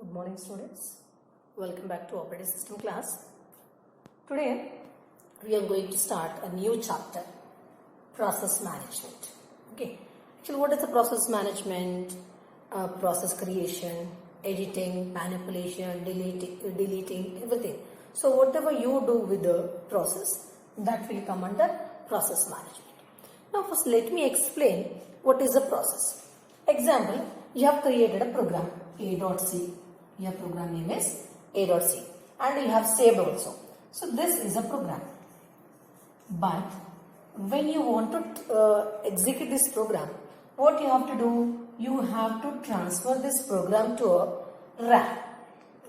Good morning, students. Welcome back to operating system class. Today we are going to start a new chapter, process management. Okay, actually what is the process management? Process creation, editing, manipulation, deleting, everything. So whatever you do with the process, that will come under process management. Now first let me explain what is the process. Example, you have created a program A.C. Your program name is A.C and you have saved also. So this is a program. But when you want to execute this program, what you have to do? You have to transfer this program to a RAM.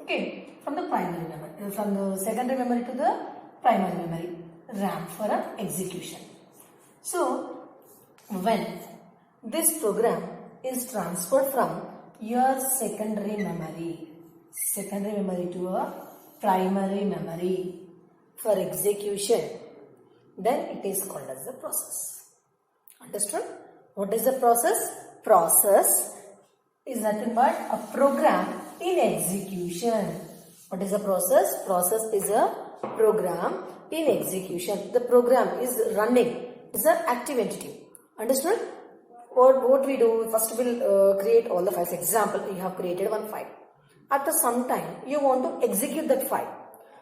Okay, from the primary memory, from the secondary memory to the primary memory, RAM for an execution. So when this program is transferred from your secondary memory to a primary memory for execution, then it is called as the process. Understood? What is the process? Process is nothing but a program in execution. What is the process? Process is a program in execution. The program is running. It's an active entity. Understood? What we do, first we'll create all the files. Example, you have created one file. After some time, you want to execute that file.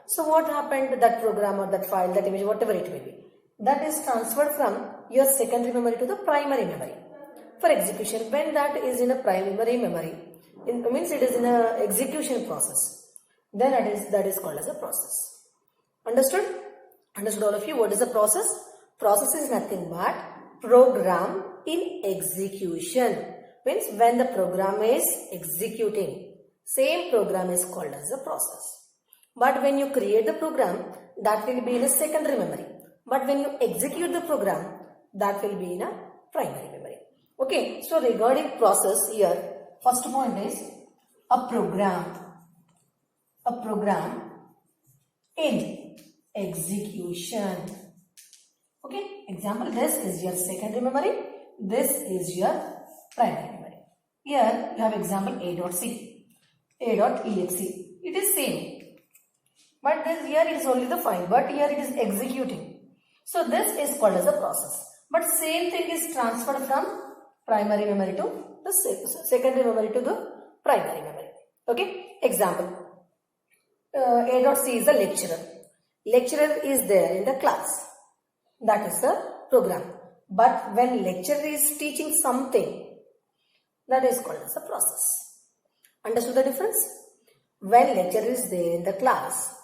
So what happened? That program or that file, that image, whatever it may be, that is transferred from your secondary memory to the primary memory for execution. When that is in a primary memory, it means it is in a execution process, then that is called as a process. Understood? Understood all of you? What is the process? Process is nothing but program in execution. Means when the program is executing, same program is called as a process. But when you create the program, that will be in a secondary memory. But when you execute the program, that will be in a primary memory. Okay, so regarding process here, first point is a program in execution. Okay, example, this is your secondary memory, this is your primary memory. Here you have example A.C, A.exe. It is same. But this here it is only the file, but here it is executing. So this is called as a process. But same thing is transferred from primary memory to the secondary memory to the primary memory. Okay, example, A.C is a lecturer. Lecturer is there in the class. That is the program. But when lecturer is teaching something, that is called as a process. Understood the difference? When lecturer is there in the class,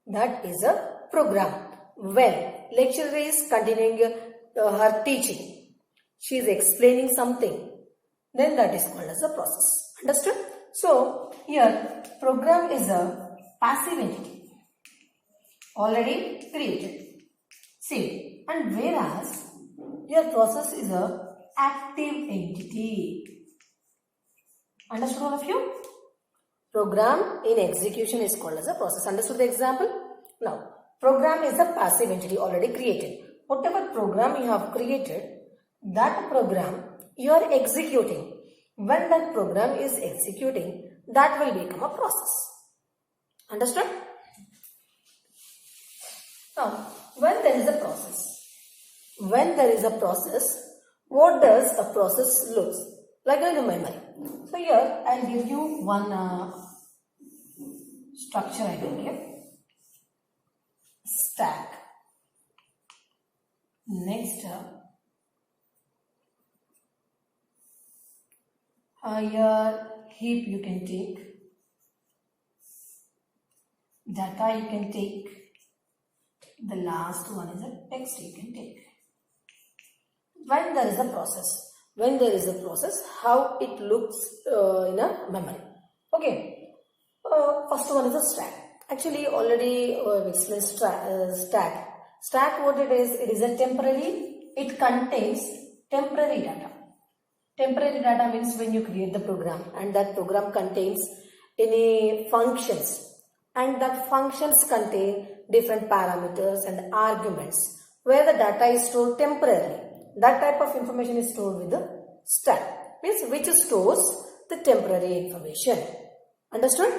that is a program. When lecturer is continuing her teaching, she is explaining something, then that is called as a process. Understood? So here program is a passive entity already created. See, and whereas your process is a active entity. Understood all of you? Program in execution is called as a process. Understood the example? Now, program is a passive entity already created. Whatever program you have created, that program you are executing. When that program is executing, that will become a process. Understood? Now, when there is a process, what does a process look like in the memory? So here I will give you one structure I will give. Stack. Next, here heap you can take, data you can take, the last one is a text you can take. When there is a process, how it looks in a memory. Okay, first one is a stack. Actually already explained stack. Stack what it is a temporary, it contains temporary data. Temporary data means when you create the program and that program contains any functions and that functions contain different parameters and arguments where the data is stored temporarily. That type of information is stored with the stack, means which stores the temporary information. Understood?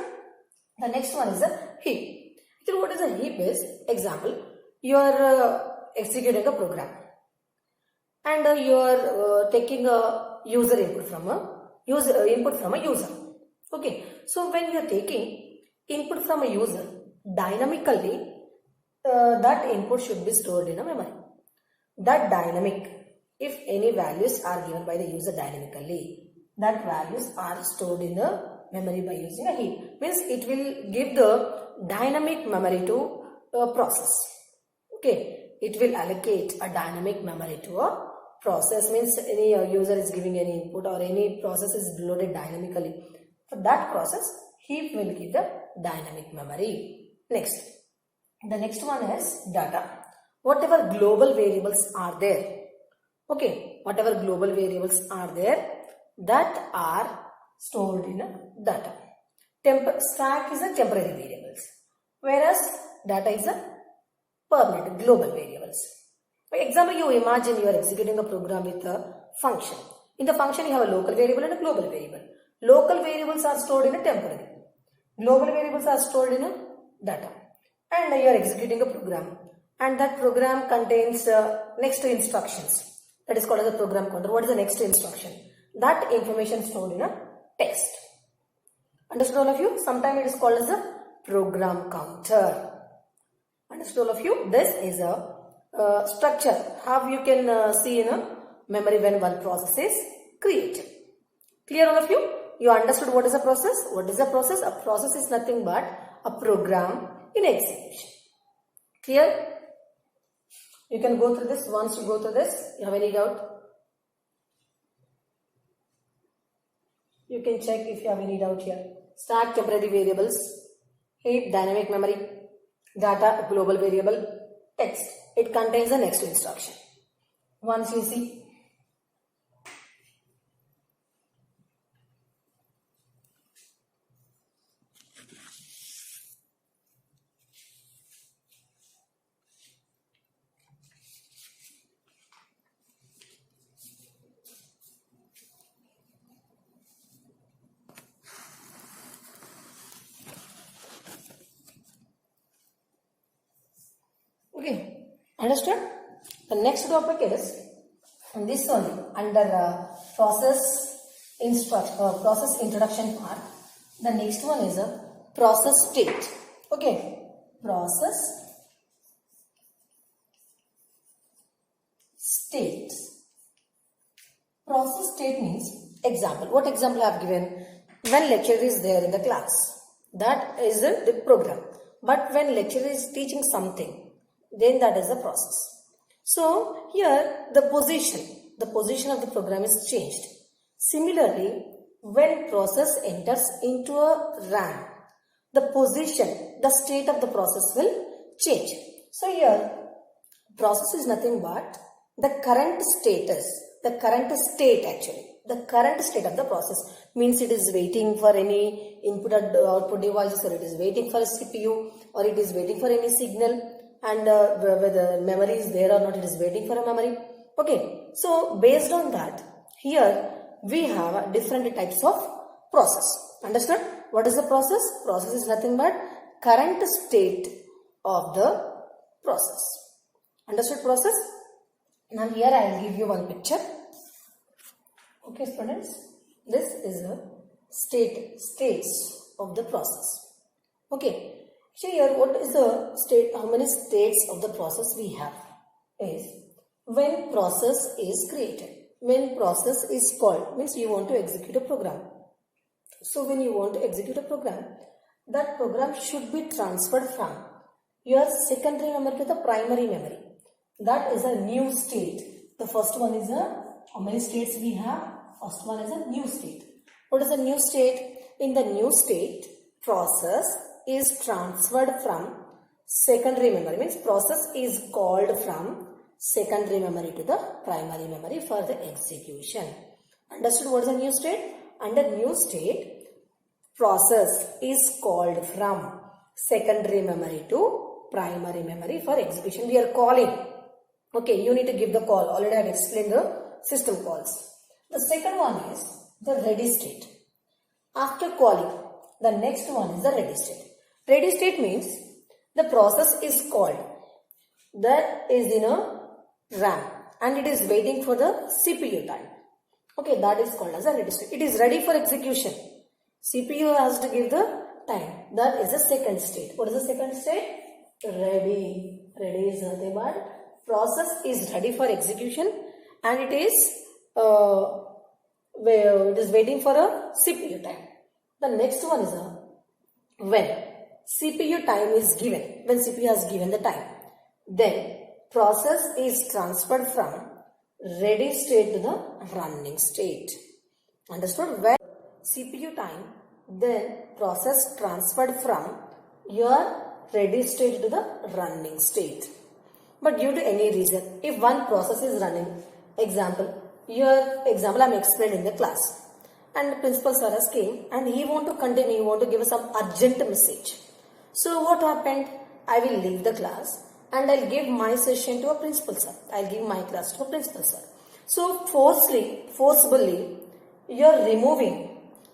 The next one is a heap. Actually, what is a heap is, example, you are executing a program and you are taking a user input from a user. Okay, so when you are taking input from a user, dynamically that input should be stored in a memory. That dynamic, if any values are given by the user dynamically, that values are stored in the memory by using a heap. Means it will give the dynamic memory to a process. Okay, it will allocate a dynamic memory to a process. Means any user is giving any input or any process is loaded dynamically. For that process, heap will give the dynamic memory. Next, the next one is data. Whatever global variables are there, okay, whatever global variables are there, that are stored in a data. Stack is a temporary variables, whereas data is a permanent global variables. For example, you imagine you are executing a program with a function. In the function, you have a local variable and a global variable. Local variables are stored in a temporary. Global variables are stored in a data. And you are executing a program. And that program contains next instructions. That is called as a program counter. What is the next instruction? That information stored in a text. Understood all of you? Sometimes it is called as a program counter. Understood all of you? This is a structure. How you can see in a memory when one process is created. Clear all of you? You understood what is a process? What is a process? A process is nothing but a program in execution. Clear? You can go through this. Once you go through this, you have any doubt? You can check if you have any doubt here. Stack temporary variables, heap dynamic memory, data global variable, text. It contains the next instruction. Once you see. Okay, understood? The next topic is this one under process introduction part. The next one is a process state. Okay, process state. Process state means example. What example I have given? When lecturer is there in the class, that is the program. But when lecturer is teaching something, then that is the process. So here the position of the program is changed. Similarly, when process enters into a RAM, the position, the state of the process will change. So here process is nothing but the current status, the current state actually. The current state of the process means it is waiting for any input or output devices, or it is waiting for a CPU, or it is waiting for any signal. And whether memory is there or not, it is waiting for a memory. Okay, so based on that, here we have different types of process. Understood? What is the process? Process is nothing but current state of the process. Understood process? Now here I will give you one picture. Okay students, this is a states of the process. Okay. So here what is the state, how many states of the process we have is when process is created, when process is called, means you want to execute a program. So when you want to execute a program, that program should be transferred from your secondary memory to the primary memory. That is a new state. The first one is how many states we have? First one is a new state. What is a new state? In the new state, process is transferred from secondary memory, means process is called from secondary memory to the primary memory for the execution. Understood what is a new state? Under new state, process is called from secondary memory to primary memory for execution. We are calling. Okay, you need to give the call. Already I have explained the system calls. The second one is the ready state. After calling, The next one is the ready state. Ready state means the process is called that is in a RAM and it is waiting for the CPU time. Okay, that is called as a ready state. It is ready for execution. CPU has to give the time. That is the second state. What is the second state? Ready. Ready is nothing but process is ready for execution and it is waiting for a CPU time. The next one is a when CPU time is given. When CPU has given the time, then process is transferred from ready state to the running state. Understood? When CPU time, then process transferred from your ready state to the running state. But due to any reason, if one process is running, I am explained in the class, and the principal sir has came and he want to continue, he want to give us some urgent message. So what happened? I will leave the class and I'll give my session to a principal sir. I'll give my class to a principal sir. So forcibly, you are removing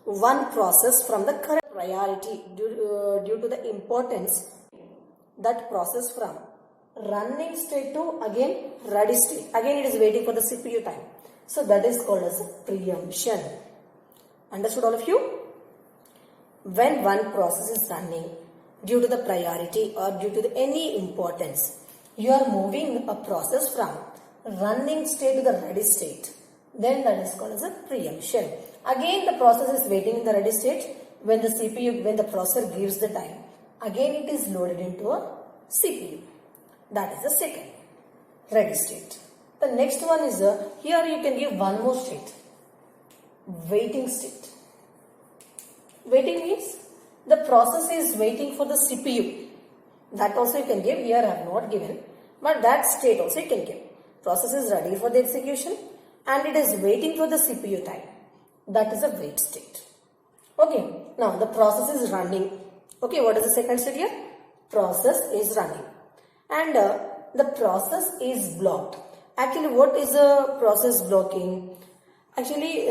one process from the current priority due to the importance that process from running state to again ready state. Again it is waiting for the CPU time. So that is called as a preemption. Understood all of you? When one process is running due to the priority or due to any importance, you are moving a process from running state to the ready state. Then that is called as a preemption. Again the process is waiting in the ready state. When the processor gives the time, again it is loaded into a CPU. That is the second ready state. The next one is here you can give one more state. Waiting state. Waiting means the process is waiting for the CPU. That also you can give. Here I have not given. But that state also you can give. Process is ready for the execution and it is waiting for the CPU time. That is a wait state. Okay. Now the process is running. Okay. What is the second state here? Process is running. And the process is blocked. Actually, what is the process blocking? Actually,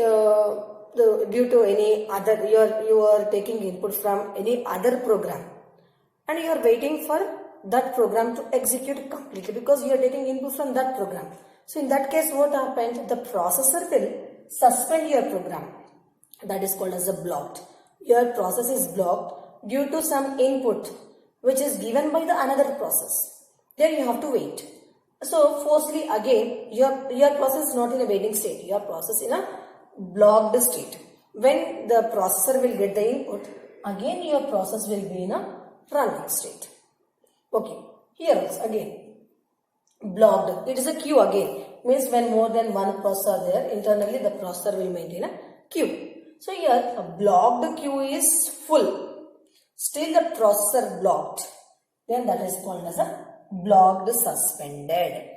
due to any other, you are taking input from any other program and you are waiting for that program to execute completely because you are taking input from that program. So in that case, what happened? The processor will suspend your program. That is called as a blocked. Your process is blocked due to some input which is given by the another process. Then you have to wait. So firstly again your process is not in a waiting state. Your process in a blocked state. When the processor will get the input, again your process will be in a running state. Okay. Here also again blocked. It is a queue again. Means when more than one processor are there, internally the processor will maintain a queue. So here a blocked queue is full. Still the processor blocked. Then that is called as a blocked suspended.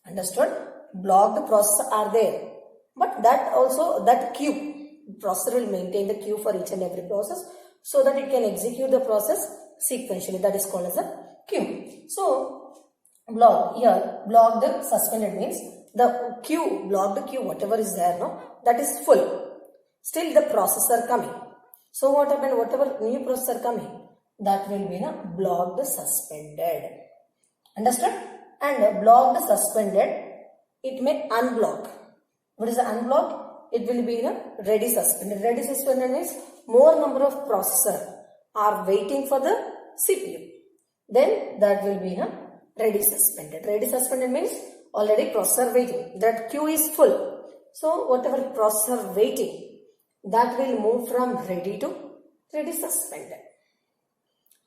Understood? Blocked processor are there. But that queue, processor will maintain the queue for each and every process so that it can execute the process sequentially. That is called as a queue. So blocked suspended means the queue, blocked queue, whatever is there now, that is full. Still the processor coming. So what happened? Whatever new processor coming, that will be blocked suspended. Understood? And blocked suspended, it may unblock. What is the unblock? It will be ready suspended. Ready suspended means more number of processor are waiting for the CPU. Then that will be ready suspended. Ready suspended means already processor waiting. That queue is full. So whatever processor waiting, that will move from ready to ready suspended.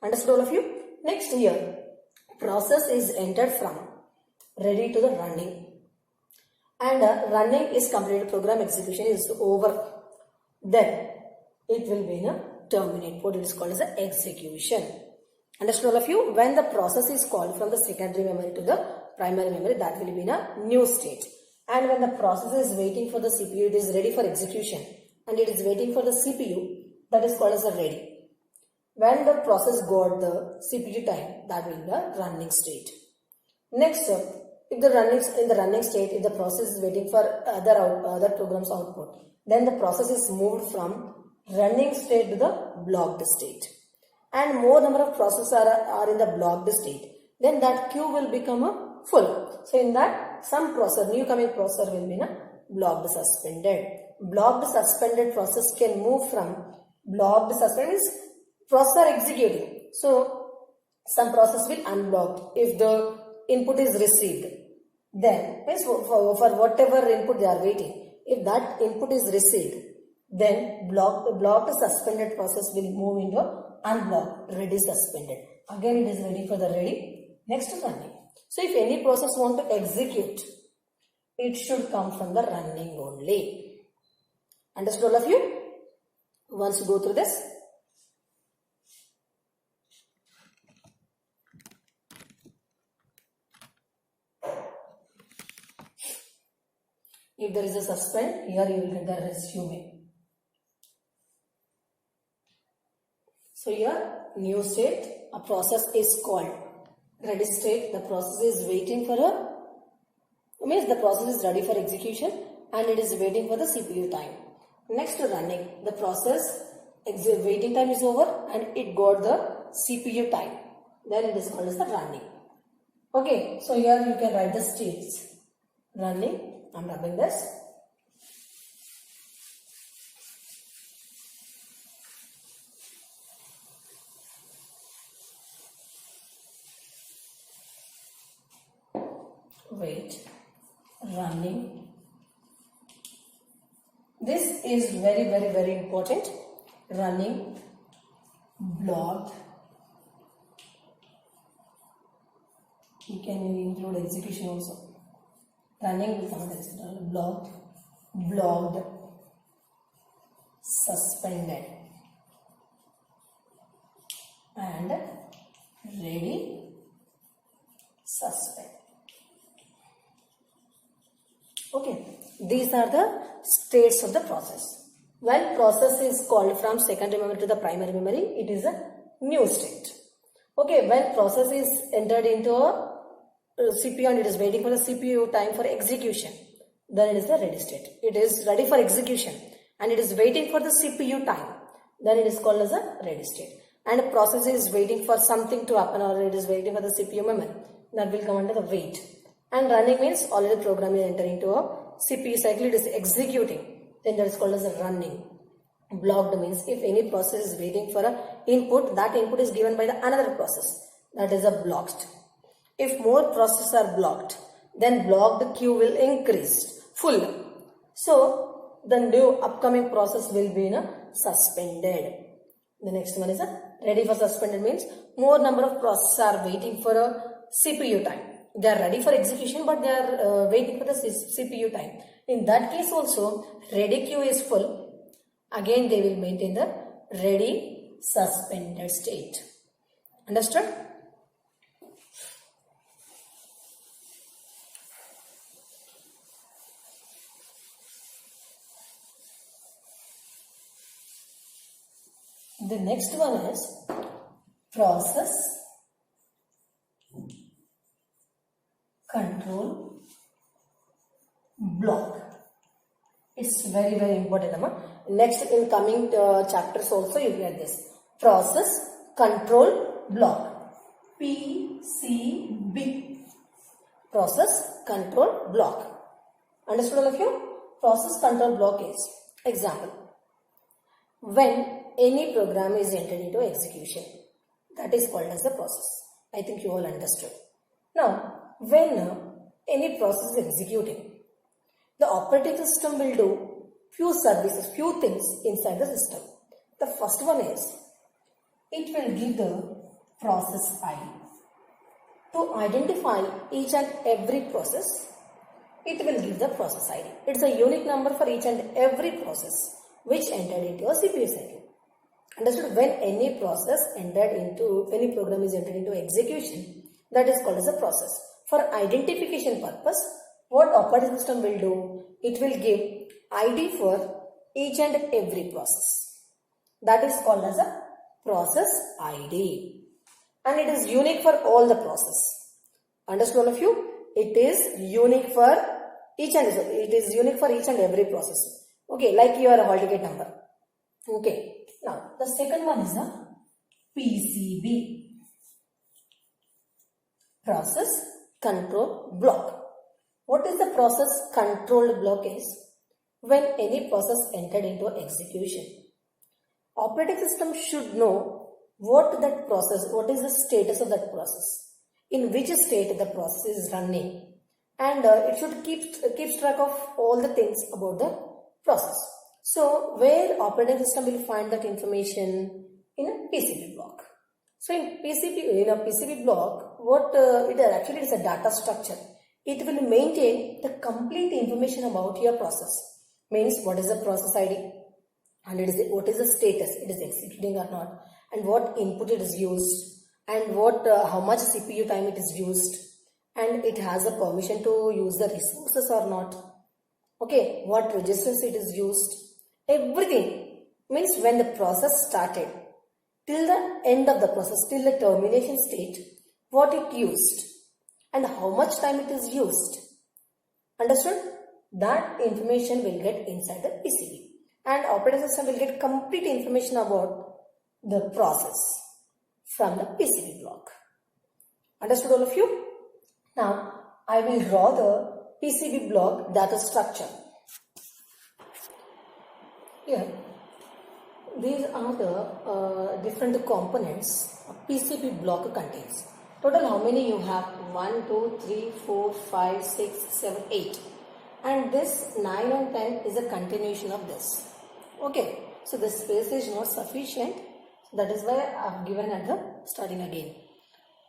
Understood all of you? Next here, process is entered from ready to the running. And running is completed, program execution is over. Then it will be terminate. What it is called as the execution. Understood all of you? When the process is called from the secondary memory to the primary memory, that will be in a new state. And when the process is waiting for the CPU, it is ready for execution. And it is waiting for the CPU, that is called as a ready. When the process got the CPU time, that will be the running state. Next, if in the running state, if the process is waiting for other programs output, then the process is moved from running state to the blocked state, and more number of processes are in the blocked state, then that queue will become a full. So in that, some processor, new coming processor will be in a blocked suspended. Blocked suspended process can move from blocked suspended is processor executing. So some process will unblock if the input is received. Then means for whatever input they are waiting, if that input is received, then blocked suspended process will move into unblocked ready suspended. Again it is ready for the ready, next running. So if any process want to execute, it should come from the running only. Understood all of you? Once you go through this. If there is a suspend, here you will get the resume. So here, new state, a process is called. Ready state, the process is waiting for means the process is ready for execution and it is waiting for the CPU time. Next to running, the process waiting time is over and it got the CPU time. Then it is called as the running. Okay, so here you can write the states. Running. I'm rubbing this. Wait, running. This is very important. Running, blocked. You can include execution also. Running will come as blocked, suspended, and ready, suspend. Okay, these are the states of the process. When process is called from secondary memory to the primary memory, it is a new state. Okay, when process is entered into a CPU and it is waiting for the CPU time for execution, then it is the ready state. It is ready for execution and it is waiting for the CPU time, then it is called as a ready state. And a process is waiting for something to happen or it is waiting for the CPU memory, that will come under the wait. And running means already program is entering into a CPU cycle, it is executing, then that is called as a running. Blocked means if any process is waiting for an input, that input is given by the another process, that is a blocked. If more processes are blocked, then blocked queue will increase full. So the new upcoming process will be in a suspended. The next one is a ready for suspended means more number of processes are waiting for a CPU time. They are ready for execution but they are waiting for the CPU time. In that case also ready queue is full. Again they will maintain the ready suspended state. Understood? The next one is process control block. It's very important. Next in coming chapters also you get this. Process control block. PCB. Process control block. Understood all of you? Process control block is example. When any program is entered into execution, that is called as the process. I think you all understood. Now, when any process is executing, the operating system will do few services, few things inside the system. The first one is, it will give the process ID. To identify each and every process, it will give the process ID. It's a unique number for each and every process which entered into a CPU cycle. Understood? When any process any program is entered into execution, that is called as a process. For identification purpose, what operating system will do? It will give ID for each and every process. That is called as a process ID. And it is unique for all the process. Understood all of you? It is unique for each and every process. Okay, like your hall ticket number. Okay. Now the second one is a PCB, process control block. What is the process controlled block is? When any process entered into execution, operating system should know what that process, what is the status of that process, in which state the process is running, and it should keep track of all the things about the process. So where operating system will find that information? In a PCB block. So in a PCB block, what it actually is a data structure. It will maintain the complete information about your process. Means what is the process ID, and what is the status, it is executing or not, and what input it is used, and what how much CPU time it is used, and it has a permission to use the resources or not. Okay, what registers it is used, everything. Means when the process started till the end of the process, till the termination state, what it used and how much time it is used. Understood? That information will get inside the PCB, and operating system will get complete information about the process from the PCB block. Understood all of you? Now I will draw the PCB block data structure. Here these are the different components a PCB block contains. Total how many you have? 1, 2, 3, 4, 5, 6, 7, 8. And this 9 and 10 is a continuation of this. Okay, so the space is not sufficient. That is why I have given at the starting again.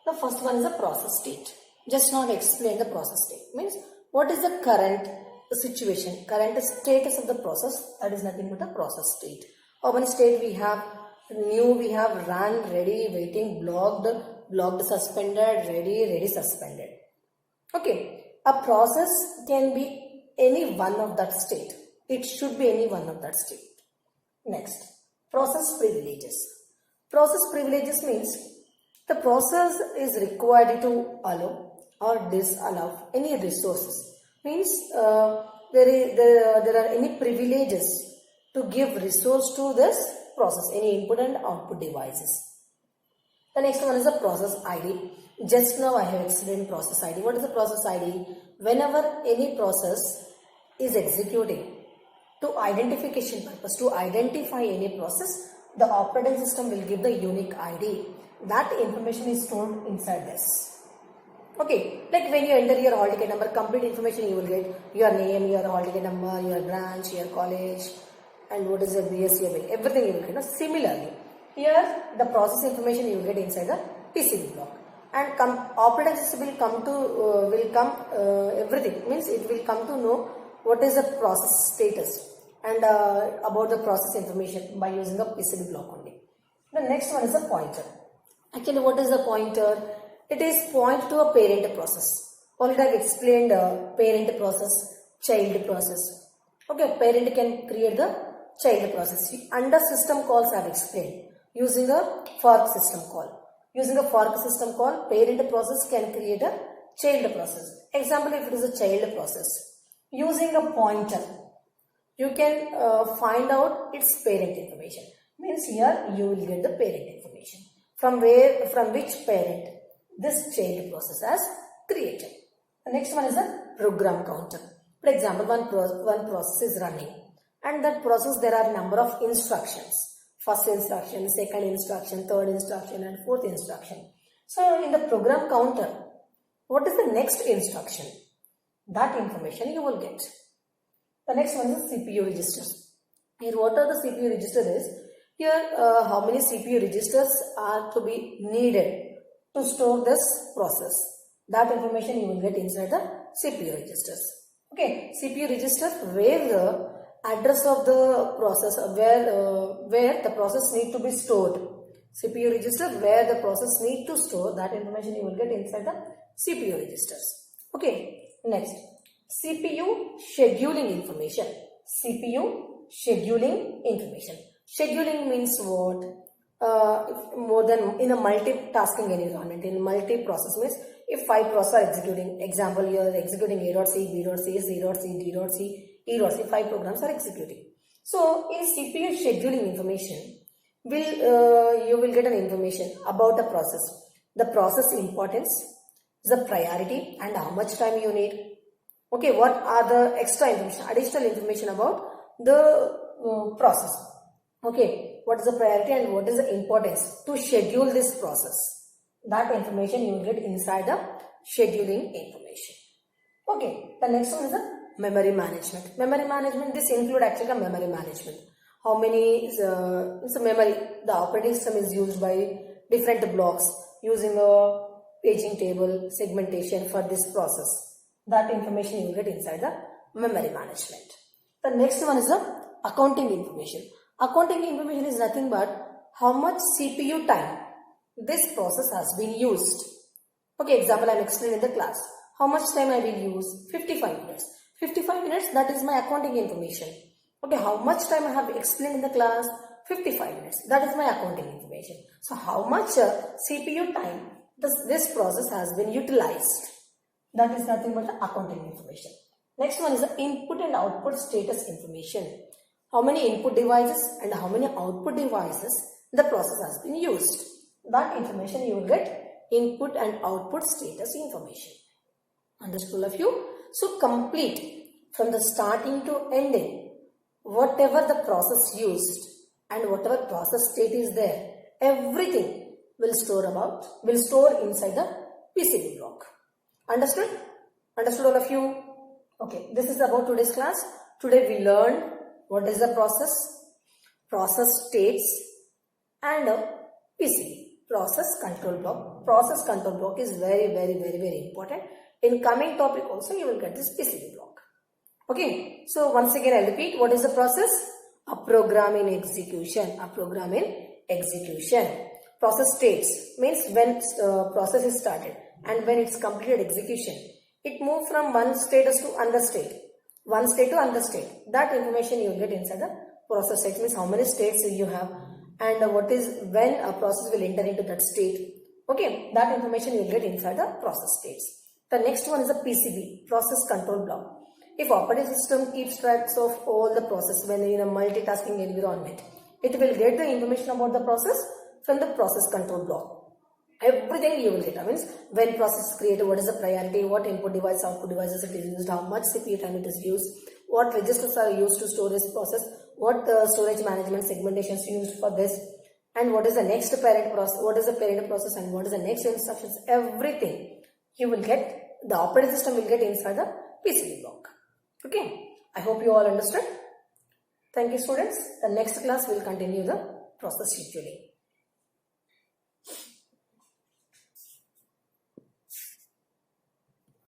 The first one is the process state. Just now explain the process state. Means what is the current situation, current status of the process? That is nothing but a process state. How many state we have? New, we have run, ready, waiting, blocked, suspended, ready, suspended. Okay, a process can be any one of that state. It should be any one of that state. Next, process privileges. Process privileges means the process is required to allow or disallow any resources. Means there are any privileges to give resource to this process, any input and output devices. The next one is the process ID. Just now I have explained process ID. What is the process ID? Whenever any process is executing, to identification purpose, to identify any process, the operating system will give the unique ID. That information is stored inside this. Okay, like when you enter your hall ticket number, complete information you will get, your name, your hall ticket number, your branch, your college, and what is the BSc, everything you will get. Similarly, here the process information you will get inside the PCB block, and operating system will come everything, means it will come to know what is the process status and about the process information by using a PCB block only. The next one is a pointer. Actually, what is the pointer? It is point to a parent process. Already I have explained parent process, child process. Okay, parent can create the child process. Under system calls I have explained. Using a fork system call. Using a fork system call, parent process can create a child process. Example, if it is a child process. Using a pointer, you can find out its parent information. Means here you will get the parent information. From which parent this child process has created. The next one is a program counter. For example, one process is running, and that process there are number of instructions. First instruction, second instruction, third instruction, and fourth instruction. So in the program counter, what is the next instruction? That information you will get. The next one is CPU registers. Here what are the CPU registers is? Here how many CPU registers are to be needed to store this process. That information you will get inside the CPU registers. Okay, CPU register where the address of the process, where the process need to be stored. CPU register where the process need to store, that information you will get inside the CPU registers. Okay, next, CPU scheduling information. CPU scheduling information. Scheduling means what? More than in a multitasking environment, in multi-process means if 5 processes are executing, example you are executing A.C, B.C, C.C, D.C, E.C, 5 programs are executing. So in CPU scheduling information, you will get an information about the process importance, the priority, and how much time you need. Okay, what are the extra information, additional information about the process? Okay, what is the priority and what is the importance to schedule this process? That information you will get inside the scheduling information. Okay, the next one is the memory management. Memory management, this include actually the memory management. How many memory the operating system is used by different blocks using a paging table segmentation for this process. That information you will get inside the memory management. The next one is the accounting information. Accounting information is nothing but how much CPU time this process has been used. Okay, example I am explaining in the class. How much time I will use? 55 minutes. 55 minutes, that is my accounting information. Okay, how much time I have explained in the class? 55 minutes. That is my accounting information. So how much CPU time this process has been utilized? That is nothing but the accounting information. Next one is the input and output status information. How many input devices and how many output devices the process has been used. That information you will get input and output status information. Understood all of you? So complete from the starting to ending whatever the process used and whatever process state is there, everything will store inside the PCB block. Understood? Understood all of you? Okay, this is about today's class. Today we learned what is the process states and PCB, process control block. Process control block is very important. In coming topic also you will get this PCB block. Okay, so once again I repeat, what is the process? A program in execution. A program in execution. Process states means when process is started and when it's completed execution. It moves from one status to another state. One state to another state. That information you will get inside the process state, means how many states you have and what is when a process will enter into that state. Okay, that information you will get inside the process states. The next one is the PCB, process control block. If operating system keeps track of all the process when in a multitasking environment, it will get the information about the process from the process control block. Everything you will get. That means when process is created, what is the priority, what input device, output devices it is used, how much CPU time it is used, what registers are used to store this process, what storage management segmentation is used for this, and what is the next parent process, what is the parent process and what is the next instructions. Everything you will get, the operating system will get inside the PCB block. Okay, I hope you all understood. Thank you students. The next class will continue the process scheduling.